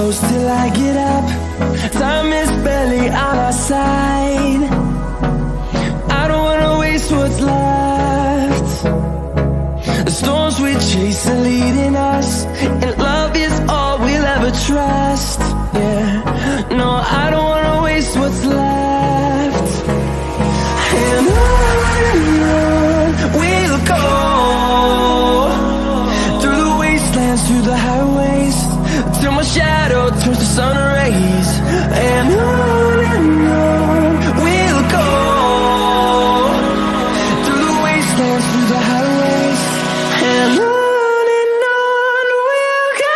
close till I get up. Time is barely on our side. I don't wanna waste what's left. The storms we chase are leading us, and love is all we'll ever trust. Yeah, no, I don't wanna waste what's left. And on we'll go, through the wastelands, through the highways, till my shadow turns to sun rays. And on we'll go, through the wastelands, through the highways, and on we'll go.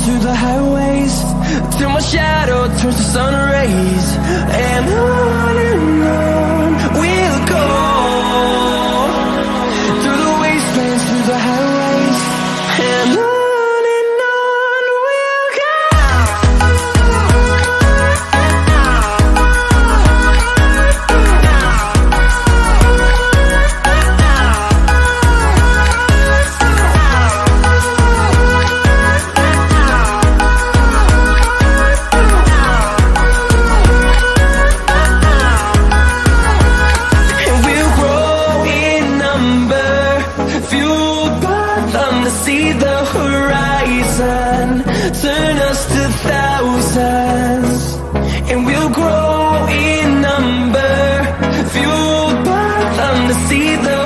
Through the highways, till my shadow turns to sun rays. And on we'll go, through the wastelands, through the highways, and on we'll go. See the horizon, turn us to thousands, and we'll grow in number, fueled by them to see the